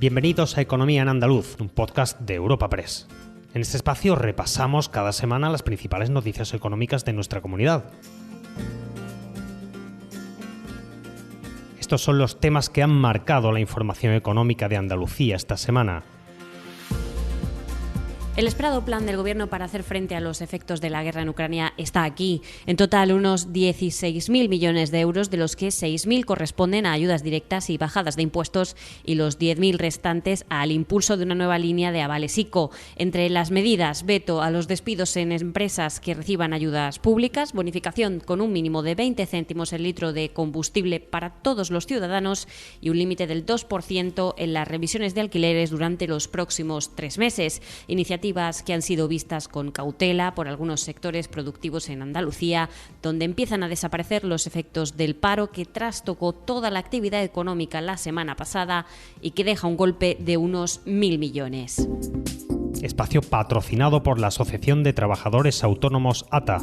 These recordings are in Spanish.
Bienvenidos a Economía en Andaluz, un podcast de Europa Press. En este espacio repasamos cada semana las principales noticias económicas de nuestra comunidad. Estos son los temas que han marcado la información económica de Andalucía esta semana. El esperado plan del Gobierno para hacer frente a los efectos de la guerra en Ucrania está aquí. En total, unos 16.000 millones de euros, de los que 6.000 corresponden a ayudas directas y bajadas de impuestos y los 10.000 restantes al impulso de una nueva línea de avales ICO. Entre las medidas, veto a los despidos en empresas que reciban ayudas públicas, bonificación con un mínimo de 20 céntimos el litro de combustible para todos los ciudadanos y un límite del 2% en las revisiones de alquileres durante los próximos 3 meses. Iniciativas que han sido vistas con cautela por algunos sectores productivos en Andalucía, donde empiezan a desaparecer los efectos del paro que trastocó toda la actividad económica la semana pasada y que deja un golpe de unos 1.000 millones. Espacio patrocinado por la Asociación de Trabajadores Autónomos ATA.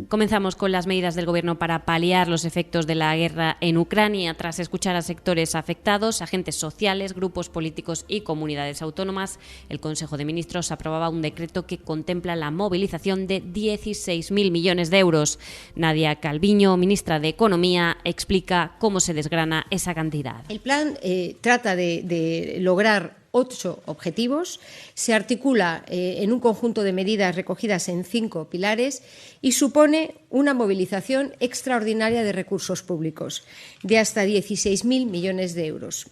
Comenzamos con las medidas del Gobierno para paliar los efectos de la guerra en Ucrania. Tras escuchar a sectores afectados, agentes sociales, grupos políticos y comunidades autónomas, el Consejo de Ministros aprobaba un decreto que contempla la movilización de 16.000 millones de euros. Nadia Calviño, ministra de Economía, explica cómo se desgrana esa cantidad. El plan trata de lograr 8 objetivos, se articula en un conjunto de medidas recogidas en 5 pilares y supone una movilización extraordinaria de recursos públicos de hasta 16.000 millones de euros.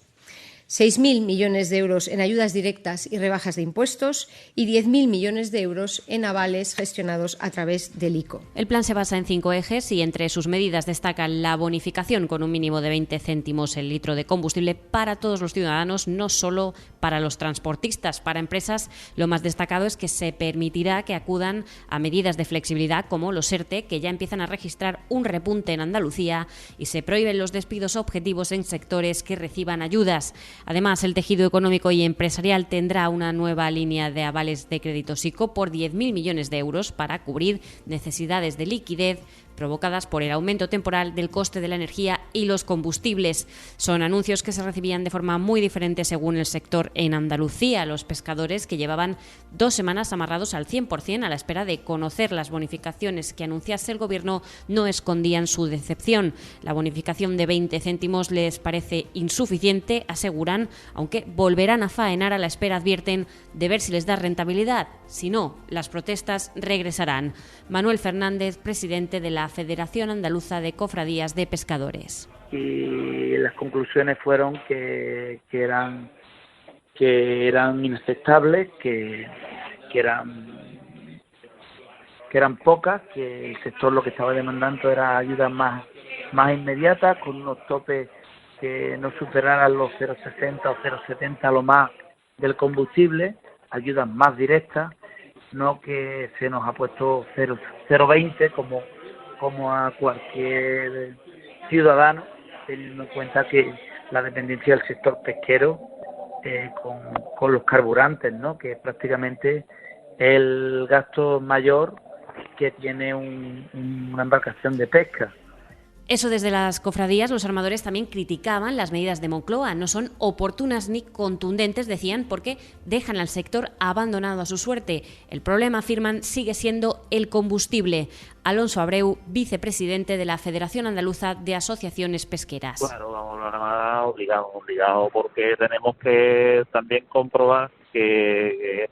6.000 millones de euros en ayudas directas y rebajas de impuestos y 10.000 millones de euros en avales gestionados a través del ICO. El plan se basa en 5 ejes y entre sus medidas destacan la bonificación con un mínimo de 20 céntimos el litro de combustible para todos los ciudadanos, no solo para los transportistas. Para empresas, lo más destacado es que se permitirá que acudan a medidas de flexibilidad como los ERTE, que ya empiezan a registrar un repunte en Andalucía, y se prohíben los despidos objetivos en sectores que reciban ayudas. Además, el tejido económico y empresarial tendrá una nueva línea de avales de créditos ICO por 10.000 millones de euros para cubrir necesidades de liquidez provocadas por el aumento temporal del coste de la energía y los combustibles. Son anuncios que se recibían de forma muy diferente según el sector en Andalucía. Los pescadores, que llevaban 2 semanas amarrados al 100% a la espera de conocer las bonificaciones que anunciase el Gobierno, no escondían su decepción. La bonificación de 20 céntimos les parece insuficiente, aseguran, aunque volverán a faenar a la espera, advierten, de ver si les da rentabilidad. Si no, las protestas regresarán. Manuel Fernández, presidente de la Federación Andaluza de Cofradías de Pescadores. Y las conclusiones fueron que eran inaceptables, que eran pocas, que el sector lo que estaba demandando era ayudas más inmediatas, con unos topes que no superaran los 0,60 o 0,70 lo más del combustible, ayudas más directas, no que se nos ha puesto 0,20 como a cualquier ciudadano, teniendo en cuenta que la dependencia del sector pesquero con los carburantes, ¿no?, que es prácticamente el gasto mayor que tiene una embarcación de pesca. Eso desde las cofradías. Los armadores también criticaban las medidas de Moncloa. No son oportunas ni contundentes, decían, porque dejan al sector abandonado a su suerte. El problema, afirman, sigue siendo el combustible. Alonso Abreu, vicepresidente de la Federación Andaluza de Asociaciones Pesqueras. Claro, vamos a obligado, porque tenemos que también comprobar que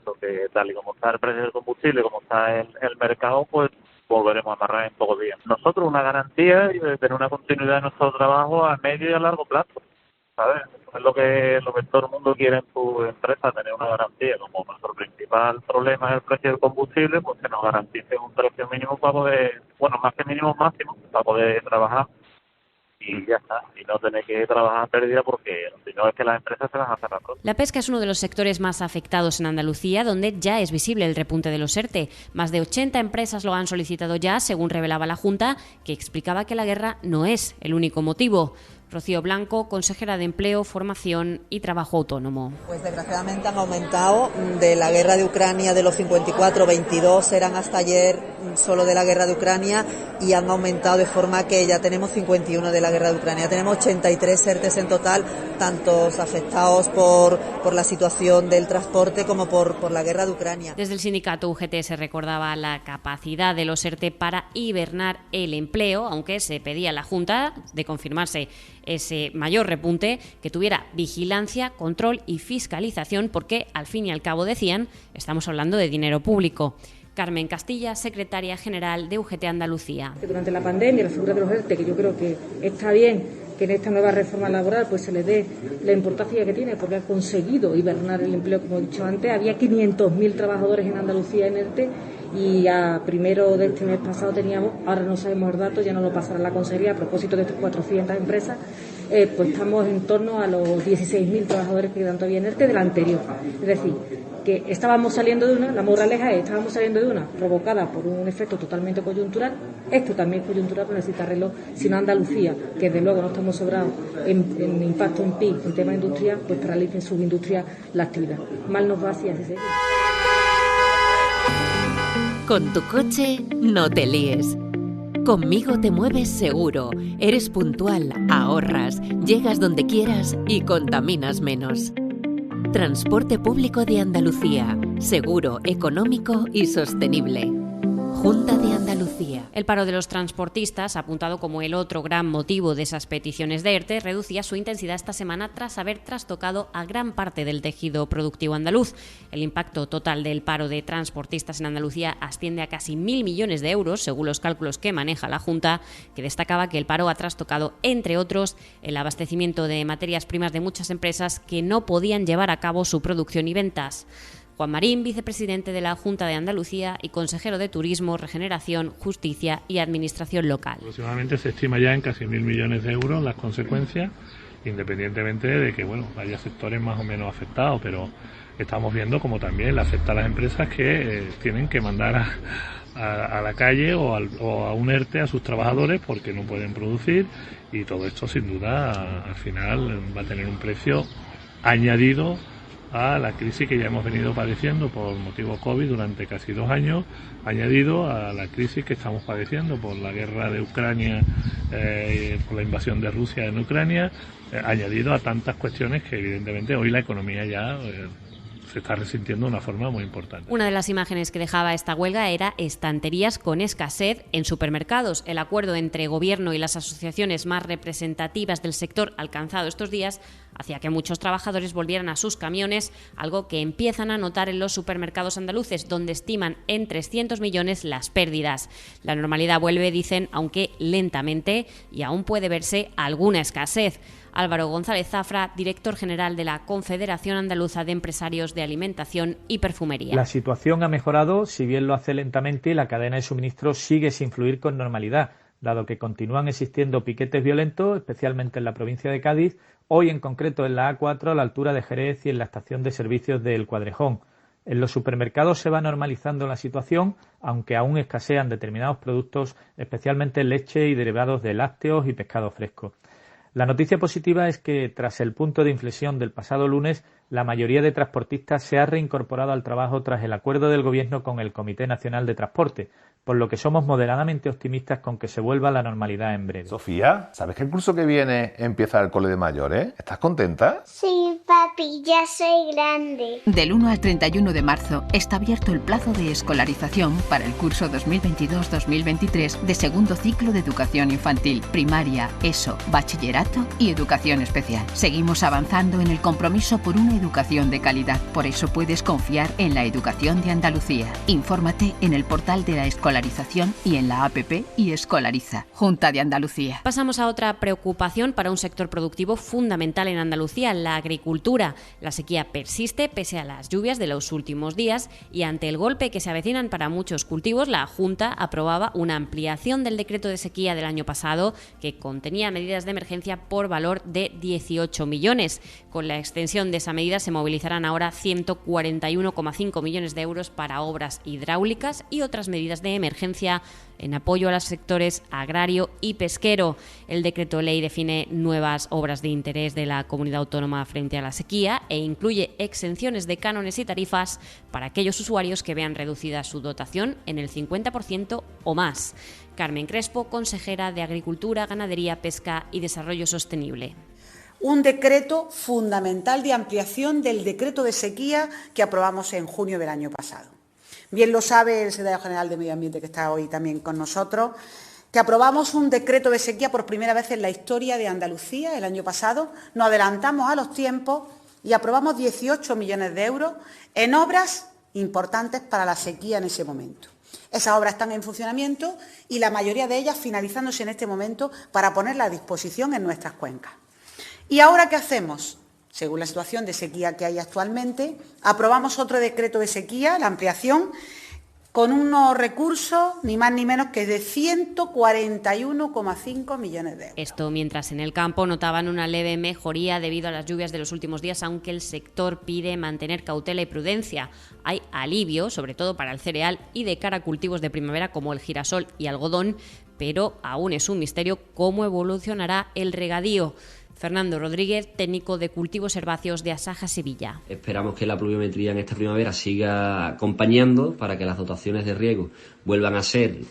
tal y como está el precio del combustible, como está el mercado, pues volveremos a amarrar en pocos días. Nosotros una garantía y de tener una continuidad en nuestro trabajo a medio y a largo plazo, ¿sabes? Es lo que todo el mundo quiere en su empresa, tener una garantía. Como nuestro principal problema es el precio del combustible, pues que nos garantice un precio mínimo para poder, más que mínimo, máximo, para poder trabajar. Y ya está, y no tener que trabajar a pérdida, porque si no es que las empresas se van a cerrar. La pesca es uno de los sectores más afectados en Andalucía, donde ya es visible el repunte de los ERTE. Más de 80 empresas lo han solicitado ya, según revelaba la Junta, que explicaba que la guerra no es el único motivo. Rocío Blanco, consejera de Empleo, Formación y Trabajo Autónomo. Pues desgraciadamente han aumentado. De la guerra de Ucrania de los 54, 22 eran hasta ayer solo de la guerra de Ucrania, y han aumentado de forma que ya tenemos 51 de la guerra de Ucrania. Tenemos 83 ERTEs en total, tantos afectados por la situación del transporte como por la guerra de Ucrania. Desde el sindicato UGT se recordaba la capacidad de los ERTE para hibernar el empleo, aunque se pedía a la Junta, de confirmarse ese mayor repunte, que tuviera vigilancia, control y fiscalización, porque al fin y al cabo, decían, estamos hablando de dinero público. Carmen Castilla, secretaria general de UGT Andalucía. Durante la pandemia, la figura de los ERTE, que yo creo que está bien que en esta nueva reforma laboral pues se le dé la importancia que tiene, porque ha conseguido hibernar el empleo, como he dicho antes. Había 500.000 trabajadores en Andalucía en ERTE, y a primero de este mes pasado teníamos, ahora no sabemos el dato, ya no lo pasará la consejería, a propósito de estas 400 empresas, pues estamos en torno a los 16.000 trabajadores que quedan todavía en ERTE de la anterior. Es decir, que estábamos saliendo de una, la moraleja es, estábamos saliendo de una provocada por un efecto totalmente coyuntural. Esto también es coyuntural, pero necesita reloj. Si no, Andalucía, que desde luego no estamos sobrados en impacto en PIB, en tema industria, pues paraliza en subindustria la actividad. Mal nos va así sigue. Con tu coche no te líes. Conmigo te mueves seguro, eres puntual, ahorras, llegas donde quieras y contaminas menos. Transporte público de Andalucía, seguro, económico y sostenible. Junta de Andalucía. El paro de los transportistas, apuntado como el otro gran motivo de esas peticiones de ERTE, reducía su intensidad esta semana tras haber trastocado a gran parte del tejido productivo andaluz. El impacto total del paro de transportistas en Andalucía asciende a casi 1.000 millones de euros, según los cálculos que maneja la Junta, que destacaba que el paro ha trastocado, entre otros, el abastecimiento de materias primas de muchas empresas que no podían llevar a cabo su producción y ventas. Juan Marín, vicepresidente de la Junta de Andalucía y consejero de Turismo, Regeneración, Justicia y Administración Local. Aproximadamente se estima ya en casi 1.000 millones de euros las consecuencias, independientemente de que haya sectores más o menos afectados, pero estamos viendo como también le afecta a las empresas que tienen que mandar a la calle o a un ERTE a sus trabajadores porque no pueden producir, y todo esto sin duda al final va a tener un precio añadido a la crisis que ya hemos venido padeciendo por motivo COVID durante casi 2 años, añadido a la crisis que estamos padeciendo por la guerra de Ucrania, por la invasión de Rusia en Ucrania, añadido a tantas cuestiones que evidentemente hoy la economía ya se está resintiendo de una forma muy importante. Una de las imágenes que dejaba esta huelga era estanterías con escasez en supermercados. El acuerdo entre Gobierno y las asociaciones más representativas del sector alcanzado estos días hacía que muchos trabajadores volvieran a sus camiones, algo que empiezan a notar en los supermercados andaluces, donde estiman en 300 millones las pérdidas. La normalidad vuelve, dicen, aunque lentamente, y aún puede verse alguna escasez. Álvaro González Zafra, director general de la Confederación Andaluza de Empresarios de Alimentación y Perfumería. La situación ha mejorado, si bien lo hace lentamente, y la cadena de suministro sigue sin fluir con normalidad, dado que continúan existiendo piquetes violentos, especialmente en la provincia de Cádiz, hoy en concreto en la A4 a la altura de Jerez y en la estación de servicios del Cuadrejón. En los supermercados se va normalizando la situación, aunque aún escasean determinados productos, especialmente leche y derivados de lácteos y pescado fresco. La noticia positiva es que, tras el punto de inflexión del pasado lunes, la mayoría de transportistas se ha reincorporado al trabajo tras el acuerdo del Gobierno con el Comité Nacional de Transporte, por lo que somos moderadamente optimistas con que se vuelva a la normalidad en breve. Sofía, ¿sabes que el curso que viene empieza el cole de mayores? ¿Estás contenta? Sí, papi, ya soy grande. Del 1 al 31 de marzo está abierto el plazo de escolarización para el curso 2022-2023 de segundo ciclo de educación infantil, primaria, ESO, bachillerato y educación especial. Seguimos avanzando en el compromiso por una educación de calidad. Por eso puedes confiar en la educación de Andalucía. Infórmate en el portal de la escolarización y en la APP y Escolariza. Junta de Andalucía. Pasamos a otra preocupación para un sector productivo fundamental en Andalucía, la agricultura. La sequía persiste pese a las lluvias de los últimos días, y ante el golpe que se avecinan para muchos cultivos, la Junta aprobaba una ampliación del decreto de sequía del año pasado que contenía medidas de emergencia por valor de 18 millones. Con la extensión de esa medida medidas se movilizarán ahora 141,5 millones de euros para obras hidráulicas y otras medidas de emergencia en apoyo a los sectores agrario y pesquero. El decreto ley define nuevas obras de interés de la comunidad autónoma frente a la sequía e incluye exenciones de cánones y tarifas para aquellos usuarios que vean reducida su dotación en el 50% o más. Carmen Crespo, consejera de Agricultura, Ganadería, Pesca y Desarrollo Sostenible. Un decreto fundamental de ampliación del decreto de sequía que aprobamos en junio del año pasado. Bien lo sabe el secretario general de Medio Ambiente, que está hoy también con nosotros, que aprobamos un decreto de sequía por primera vez en la historia de Andalucía el año pasado. Nos adelantamos a los tiempos y aprobamos 18 millones de euros en obras importantes para la sequía en ese momento. Esas obras están en funcionamiento y la mayoría de ellas finalizándose en este momento para ponerlas a disposición en nuestras cuencas. ¿Y ahora qué hacemos? Según la situación de sequía que hay actualmente, aprobamos otro decreto de sequía, la ampliación, con unos recursos ni más ni menos que de 141,5 millones de euros. Esto mientras en el campo notaban una leve mejoría debido a las lluvias de los últimos días, aunque el sector pide mantener cautela y prudencia. Hay alivio, sobre todo para el cereal y de cara a cultivos de primavera como el girasol y algodón, pero aún es un misterio cómo evolucionará el regadío. Fernando Rodríguez, técnico de cultivos herbáceos de Asaja Sevilla. Esperamos que la pluviometría en esta primavera siga acompañando para que las dotaciones de riego vuelvan a ser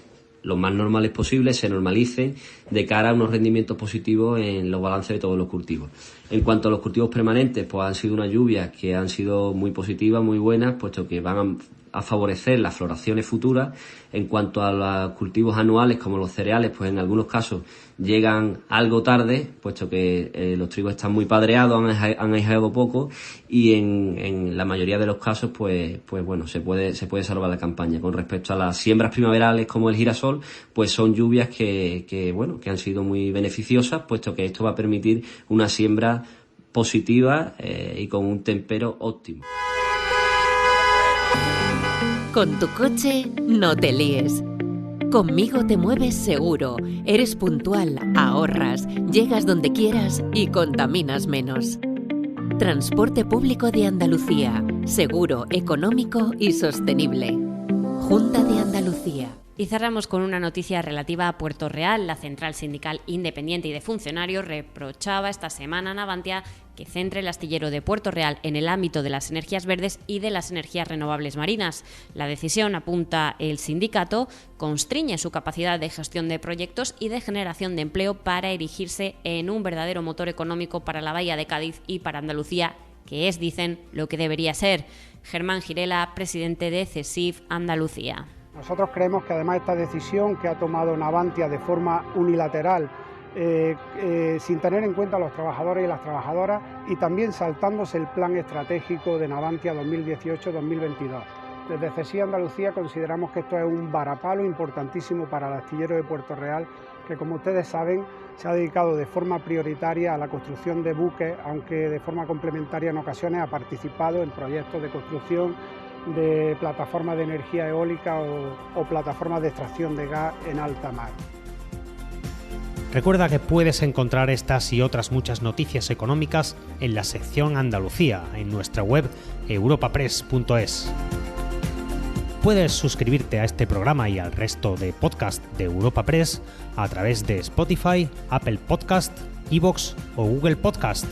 lo más normales posibles, se normalicen de cara a unos rendimientos positivos en los balances de todos los cultivos. En cuanto a los cultivos permanentes, pues han sido unas lluvias que han sido muy positivas, muy buenas, puesto que van a favorecer las floraciones futuras. En cuanto a los cultivos anuales, como los cereales, pues en algunos casos llegan algo tarde, puesto que los trigos están muy padreados, han aijado poco, y en la mayoría de los casos, pues bueno, se puede salvar la campaña. Con respecto a las siembras primaverales como el girasol, pues son lluvias que han sido muy beneficiosas, puesto que esto va a permitir una siembra positiva y con un tempero óptimo. Con tu coche no te líes. Conmigo te mueves seguro, eres puntual, ahorras, llegas donde quieras y contaminas menos. Transporte público de Andalucía, seguro, económico y sostenible. Junta de Andalucía. Y cerramos con una noticia relativa a Puerto Real. La Central Sindical Independiente y de Funcionarios reprochaba esta semana a Navantia que centre el astillero de Puerto Real en el ámbito de las energías verdes y de las energías renovables marinas. La decisión, apunta el sindicato, constriñe su capacidad de gestión de proyectos y de generación de empleo para erigirse en un verdadero motor económico para la Bahía de Cádiz y para Andalucía, que es, dicen, lo que debería ser. Germán Girela, presidente de CESIF Andalucía. Nosotros creemos que además esta decisión que ha tomado Navantia de forma unilateral, sin tener en cuenta a los trabajadores y las trabajadoras, y también saltándose el plan estratégico de Navantia 2018-2022. Desde CESIF Andalucía consideramos que esto es un varapalo importantísimo para el astillero de Puerto Real, que como ustedes saben se ha dedicado de forma prioritaria a la construcción de buques, aunque de forma complementaria en ocasiones ha participado en proyectos de construcción de plataformas de energía eólica o plataformas de extracción de gas en alta mar. Recuerda que puedes encontrar estas y otras muchas noticias económicas en la sección Andalucía, en nuestra web europapress.es. Puedes suscribirte a este programa y al resto de podcast de Europa Press a través de Spotify, Apple Podcast, iVoox o Google Podcast.